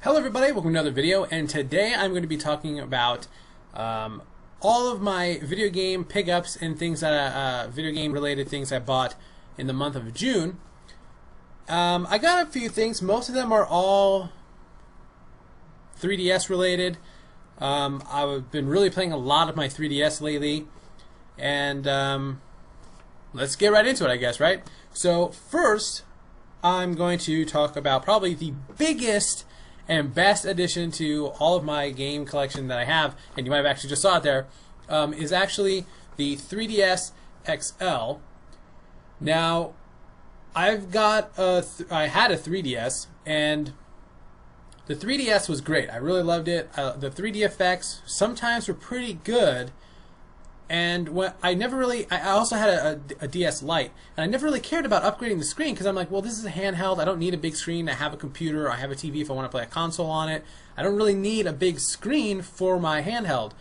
Hello everybody, welcome to another video, and today I'm going to be talking about all of my video game pickups and things that video game related things I bought in the month of June. I got a few things. Most of them are all 3DS related. I've been really playing a lot of my 3DS lately, and let's get right into it, I guess, right? So first, I'm going to talk about probably the biggest and best addition to all of my game collection that I have, and you might have actually just saw it there, is actually the 3DS XL. Now, I had a 3DS, and the 3DS was great. I really loved it. The 3D effects sometimes were pretty good. And I also had a DS Lite, and I never really cared about upgrading the screen because I'm like, well, this is a handheld. I don't need a big screen. I have a computer. I have a TV if I want to play a console on it. I don't really need a big screen for my handheld.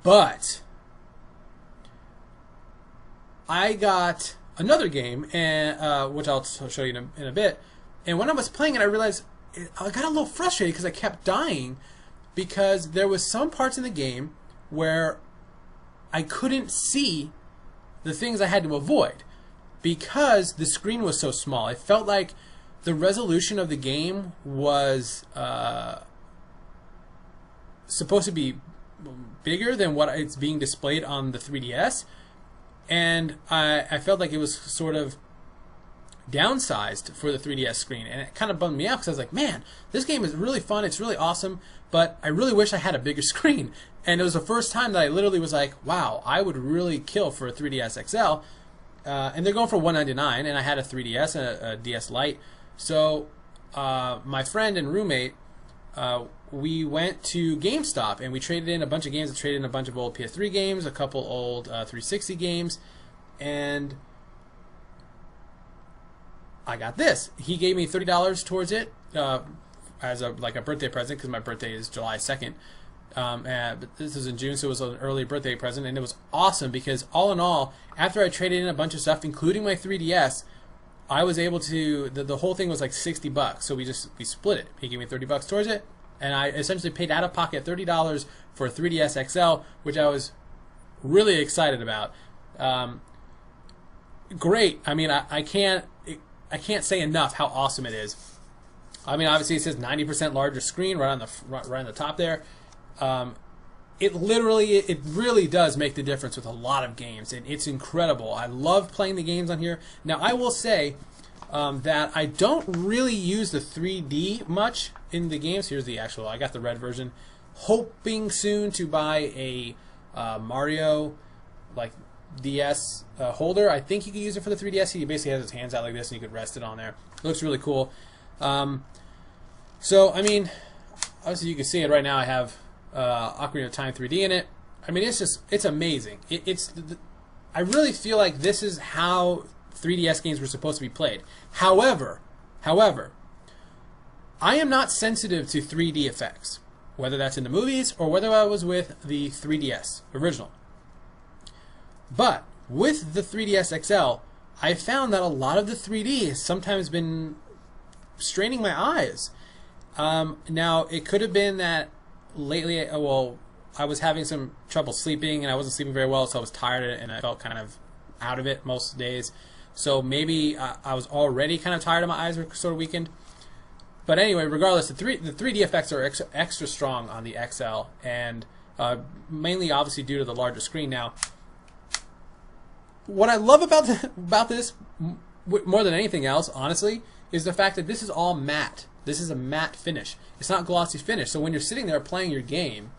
But I got another game, which I'll show you in a bit. And when I was playing it, I realized I got a little frustrated because I kept dying because there was some parts in the game where I couldn't see the things I had to avoid because the screen was so small. It felt like the resolution of the game was supposed to be bigger than what it's being displayed on the 3DS, and I felt like it was sort of downsized for the 3DS screen, and it kind of bummed me out because I was like, man, this game is really fun, it's really awesome, but I really wish I had a bigger screen. And it was the first time that I literally was like, wow, I would really kill for a 3DS XL. And they're going for $199, and I had a 3DS and a DS Lite. So my friend and roommate, we went to GameStop, and we traded in a bunch of games. I traded in a bunch of old PS3 games, a couple old 360 games, and I got this. He gave me $30 towards it as a birthday present because my birthday is July 2nd. But this was in June, so it was an early birthday present, and it was awesome because all in all, after I traded in a bunch of stuff, including my 3DS, I was able to. The whole thing was like $60, so we split it. He gave me $30 towards it, and I essentially paid out of pocket $30 for a 3DS XL, which I was really excited about. Great. I mean, I can't say enough how awesome it is. I mean, obviously it says 90% larger screen right on the top there. It really does make the difference with a lot of games, and it's incredible. I love playing the games on here. Now, I will say that I don't really use the 3D much in the games. Here's the actual. I got the red version. Hoping soon to buy a Mario DS holder. I think you could use it for the 3DS. He basically has his hands out like this, and you could rest it on there. It looks really cool. So, I mean, obviously you can see it right now. I have Ocarina of Time 3D in it. I mean, it's amazing. I really feel like this is how 3DS games were supposed to be played. However, I am not sensitive to 3D effects, whether that's in the movies or whether I was with the 3DS original. But with the 3DS XL, I found that a lot of the 3D has sometimes been straining my eyes. Now, it could have been that lately, I was having some trouble sleeping, and I wasn't sleeping very well, so I was tired, and I felt kind of out of it most days. So maybe I was already kind of tired, and my eyes were sort of weakened. But anyway, regardless, the 3D effects are extra strong on the XL, and mainly, obviously, due to the larger screen. Now, what I love about this, more than anything else, honestly, is the fact that this is all matte. This is a matte finish. It's not glossy finish. So when you're sitting there playing your game,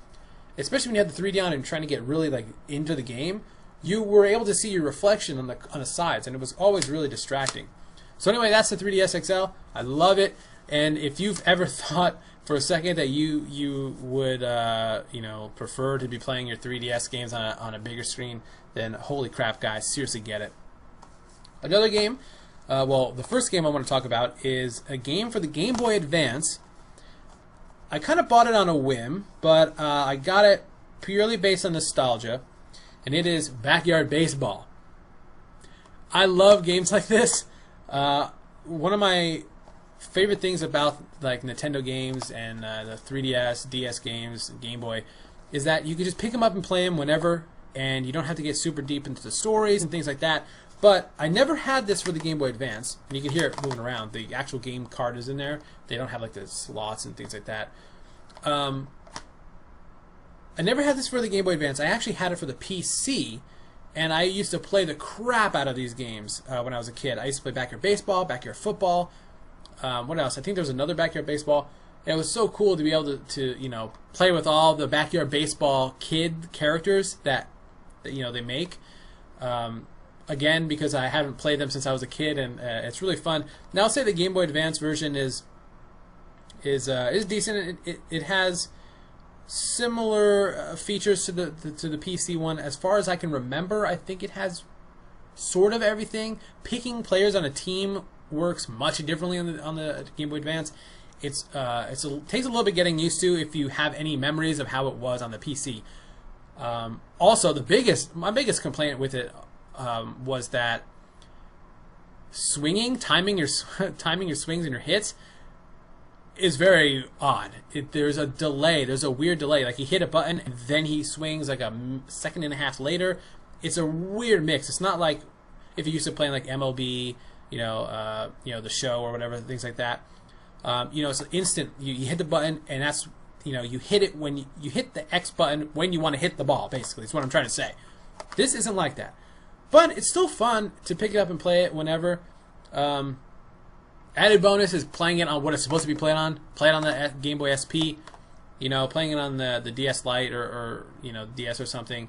especially when you have the 3D on and trying to get really into the game, you were able to see your reflection on the sides, and it was always really distracting. So anyway, that's the 3DS XL. I love it. And if you've ever thought for a second that you would prefer to be playing your 3DS games on a bigger screen, then holy crap, guys, seriously get it. Another game. The first game I want to talk about is a game for the Game Boy Advance. I kind of bought it on a whim, but I got it purely based on nostalgia, and it is Backyard Baseball. I love games like this. One of my favorite things about like Nintendo games and the 3DS, DS games, Game Boy, is that you can just pick them up and play them whenever, and you don't have to get super deep into the stories and things like that. But I never had this for the Game Boy Advance, and you can hear it moving around. The actual game card is in there. They don't have like the slots and things like that. I never had this for the Game Boy Advance. I actually had it for the PC, and I used to play the crap out of these games when I was a kid. I used to play Backyard Baseball, Backyard Football. What else? I think there was another Backyard Baseball. And it was so cool to be able to play with all the Backyard Baseball kid characters that they make. Again, because I haven't played them since I was a kid, and it's really fun. Now, I'll say the Game Boy Advance version is decent. It has similar features to the PC one. As far as I can remember, I think it has sort of everything. Picking players on a team works much differently on the Game Boy Advance. It takes a little bit getting used to if you have any memories of how it was on the PC. Also, my biggest complaint with it was that timing your swings and your hits is very odd. There's a delay. There's a weird delay. Like, he hit a button and then he swings like a second and a half later. It's a weird mix. It's not like if you used to playing like MLB, the show or whatever, things like that. It's instant. You hit the button, and that's you hit it when you hit the X button when you want to hit the ball. Basically, is what I'm trying to say. This isn't like that, but it's still fun to pick it up and play it whenever. Added bonus is playing it on what it's supposed to be played on. Play it on the Game Boy SP. Playing it on the DS Lite or DS or something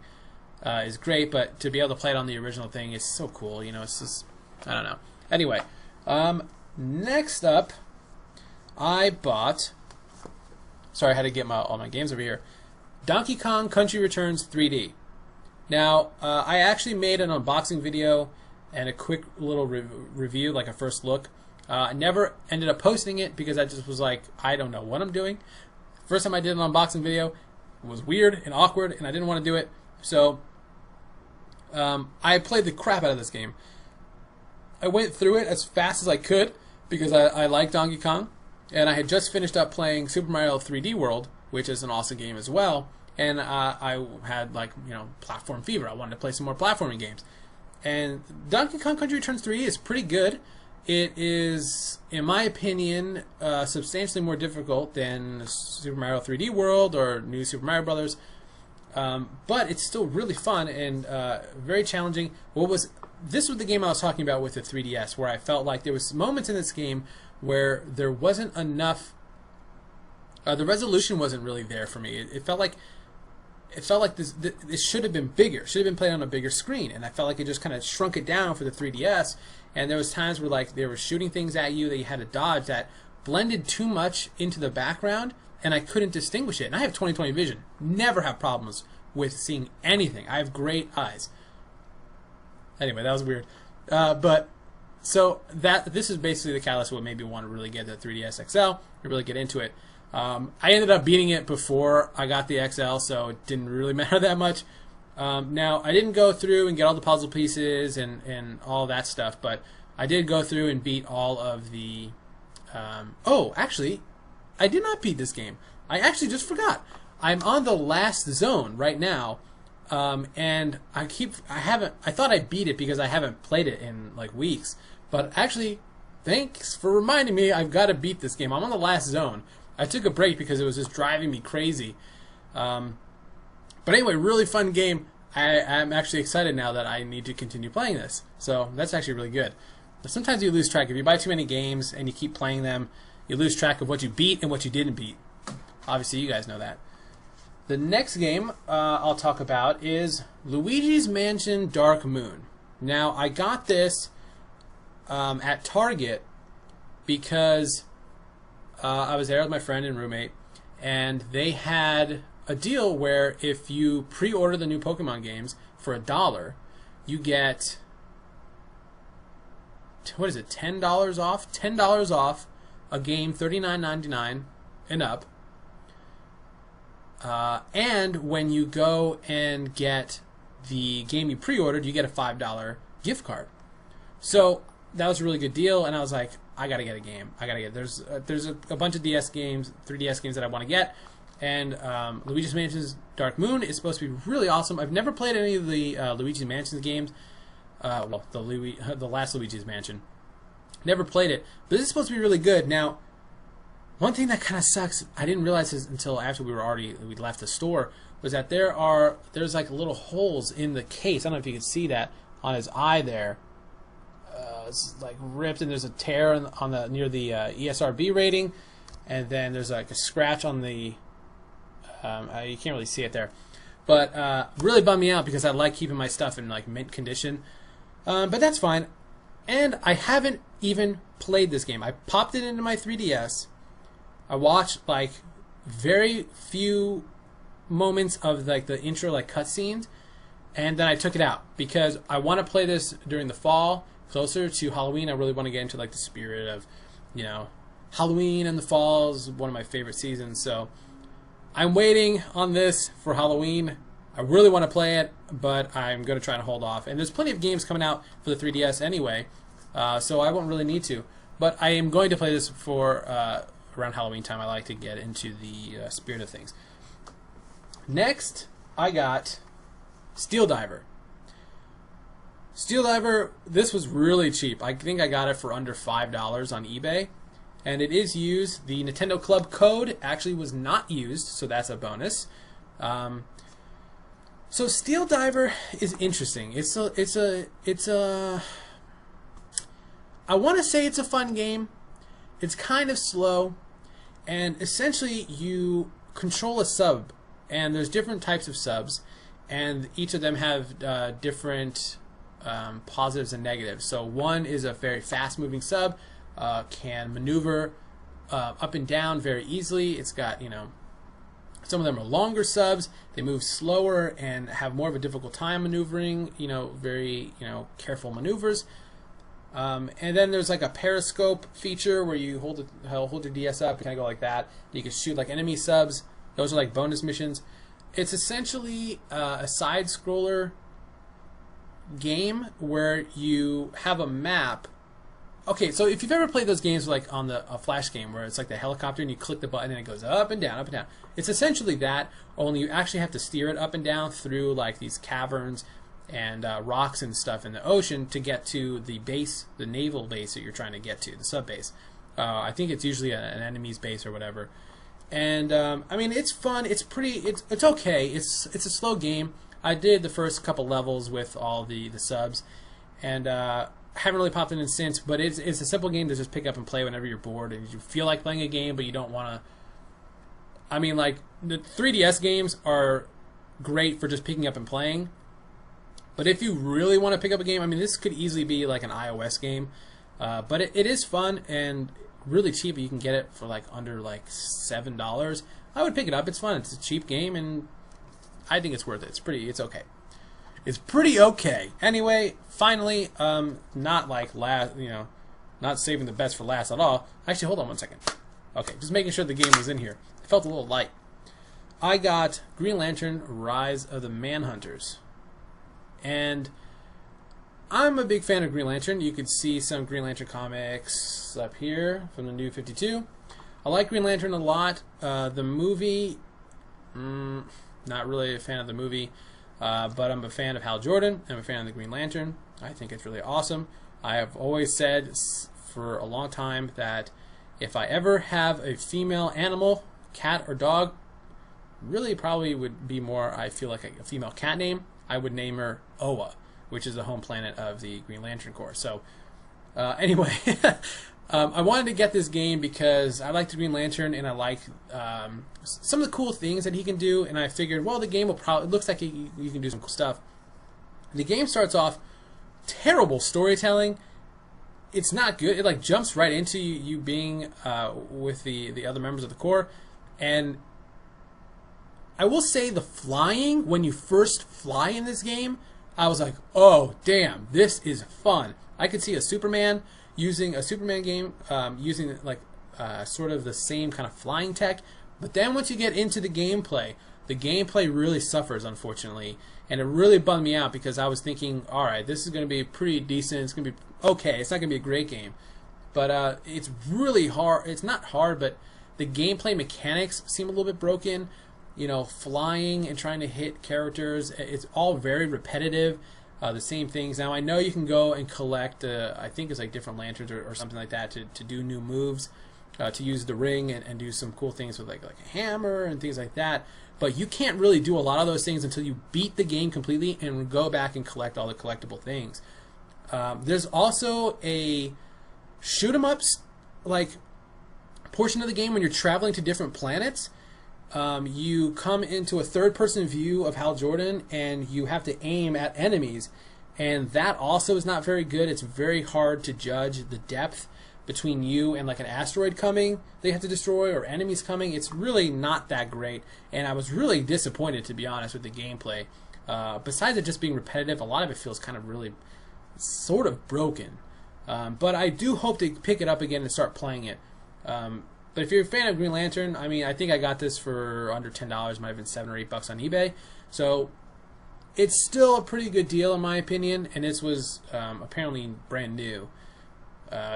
is great, but to be able to play it on the original thing is so cool. It's just, I don't know. Anyway, next up, I bought. Sorry, I had to get all my games over here. Donkey Kong Country Returns 3D. Now, I actually made an unboxing video and a quick little review, like a first look. I never ended up posting it because I just was like, I don't know what I'm doing. First time I did an unboxing video, it was weird and awkward, and I didn't want to do it. So, I played the crap out of this game. I went through it as fast as I could because I like Donkey Kong. And I had just finished up playing Super Mario 3D World, which is an awesome game as well. And I had platform fever. I wanted to play some more platforming games. And Donkey Kong Country Returns 3 is pretty good. It is, in my opinion, substantially more difficult than Super Mario 3D World or New Super Mario Brothers. But it's still really fun and very challenging. This was the game I was talking about with the 3DS, where I felt like there was moments in this game where there wasn't enough. The resolution wasn't really there for me. It felt like this should have been bigger. Should have been played on a bigger screen, and I felt like it just kind of shrunk it down for the 3DS. And there was times where they were shooting things at you that you had to dodge that blended too much into the background, and I couldn't distinguish it. And I have 20/20 vision. Never have problems with seeing anything. I have great eyes. Anyway, that was weird. So this is basically the catalyst of what made me want to really get the 3DS XL and really get into it. I ended up beating it before I got the XL, so it didn't really matter that much. Now, I didn't go through and get all the puzzle pieces and all that stuff, but I did go through and beat all of the... actually, I did not beat this game. I actually just forgot. I'm on the last zone right now, and I thought I beat it because I haven't played it in weeks, but actually, thanks for reminding me I've got to beat this game. I'm on the last zone. I took a break because it was just driving me crazy. But anyway, really fun game. I'm actually excited now that I need to continue playing this. So that's actually really good. But sometimes you lose track. If you buy too many games and you keep playing them, you lose track of what you beat and what you didn't beat. Obviously, you guys know that. The next game I'll talk about is Luigi's Mansion Dark Moon. Now, I got this at Target because I was there with my friend and roommate, and they had a deal where if you pre-order the new Pokemon games for $1, you get, what is it, $10 off? $10 off a game, $39.99 and up. And when you go and get the game you pre-ordered, you get a $5 gift card. So that was a really good deal, and I was like, I gotta get a game. I gotta get. There's a bunch of DS games, 3DS games that I want to get, and Luigi's Mansion's Dark Moon is supposed to be really awesome. I've never played any of the Luigi's Mansion games. Well, the last Luigi's Mansion. Never played it, but this is supposed to be really good. Now, one thing that kind of sucks, I didn't realize this until after we left the store, was that there's like little holes in the case. I don't know if you can see that on his eye there. It's like ripped, and there's a tear near the ESRB rating, and then there's like a scratch on the. You can't really see it there, but really bummed me out because I like keeping my stuff in like mint condition. But that's fine. And I haven't even played this game. I popped it into my 3DS. I watched like very few moments of like the intro like cutscenes, and then I took it out because I want to play this during the fall, closer to Halloween. I really want to get into like the spirit of, Halloween and the fall is one of my favorite seasons. So I'm waiting on this for Halloween. I really want to play it, but I'm going to try to hold off. And there's plenty of games coming out for the 3DS anyway, so I won't really need to. But I am going to play this for around Halloween time. I like to get into the spirit of things. Next, I got Steel Diver. Steel Diver, this was really cheap. I think I got it for under $5 on eBay. And it is used. The Nintendo Club code actually was not used, so that's a bonus. So Steel Diver is interesting. It's a I want to say it's a fun game. It's kind of slow, and essentially you control a sub, and there's different types of subs, and each of them have different positives and negatives. So one is a very fast-moving sub, can maneuver up and down very easily. It's got, some of them are longer subs. They move slower and have more of a difficult time maneuvering, very, careful maneuvers. And then there's like a periscope feature where you hold your DS up and kind of go like that. You can shoot like enemy subs. Those are like bonus missions. It's essentially a side-scroller game where you have a map. Okay, so if you've ever played those games like on a flash game where it's like the helicopter and you click the button and it goes up and down, up and down. It's essentially that, only you actually have to steer it up and down through like these caverns and rocks and stuff in the ocean to get to the base, the naval base that you're trying to get to, the sub base. I think it's usually an enemy's base or whatever. And I mean, it's fun. It's okay. It's a slow game. I did the first couple levels with all the subs, and haven't really popped in since. But it's a simple game to just pick up and play whenever you're bored and you feel like playing a game, but you don't want to. I mean, like the 3DS games are great for just picking up and playing. But if you really want to pick up a game, I mean, this could easily be like an iOS game. But it is fun and really cheap. You can get it for like under like $7. I would pick it up. It's fun. It's a cheap game, and I think it's worth it. It's okay. It's pretty okay. Anyway, finally, not like last, not saving the best for last at all. Actually, hold on one second. Okay, just making sure the game was in here. It felt a little light. I got Green Lantern: Rise of the Manhunters. And I'm a big fan of Green Lantern. You can see some Green Lantern comics up here from the New 52. I like Green Lantern a lot. The movie, not really a fan of the movie, but I'm a fan of Hal Jordan. I'm a fan of the Green Lantern. I think it's really awesome. I have always said for a long time that if I ever have a female animal, cat or dog, really probably would be more, I feel like a female cat name. I would name her Oa, which is the home planet of the Green Lantern Corps. So, anyway, I wanted to get this game because I like the Green Lantern and I like some of the cool things that he can do. And I figured, well, the game will probably, it looks like you can do some cool stuff. The game starts off terrible storytelling. It's not good. It like jumps right into you being with the other members of the Corps, and I will say the flying, when you first fly in this game, I was like, oh, damn, this is fun. I could see a Superman using a Superman game, using like sort of the same kind of flying tech. But then once you get into the gameplay really suffers, unfortunately. And it really bummed me out because I was thinking, all right, this is going to be pretty decent. It's going to be okay. It's not going to be a great game. but it's really hard. It's not hard, but the gameplay mechanics seem a little bit broken. You know, flying and trying to hit characters, it's all very repetitive. The same things. Now I know you can go and collect, I think it's like different lanterns or something like that to do new moves, to use the ring and do some cool things with like a hammer and things like that. But you can't really do a lot of those things until you beat the game completely and go back and collect all the collectible things. There's also a shoot 'em ups like portion of the game when you're traveling to different planets. You come into a third-person view of Hal Jordan, and you have to aim at enemies, and that also is not very good. It's very hard to judge the depth between you and like an asteroid coming they have to destroy, or enemies coming. It's really not that great, and I was really disappointed, to be honest, with the gameplay. Besides it just being repetitive, a lot of it feels kind of really sort of broken. But I do hope to pick it up again and start playing it. But if you're a fan of Green Lantern, I mean, I think I got this for under $10. Might have been $7 or $8 on eBay. So it's still a pretty good deal in my opinion. And this was apparently brand new,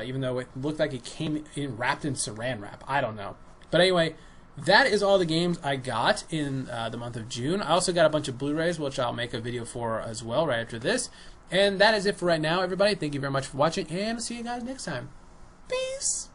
even though it looked like it came in wrapped in Saran wrap. I don't know. But anyway, that is all the games I got in the month of June. I also got a bunch of Blu-rays, which I'll make a video for as well right after this. And that is it for right now, everybody. Thank you very much for watching, and see you guys next time. Peace.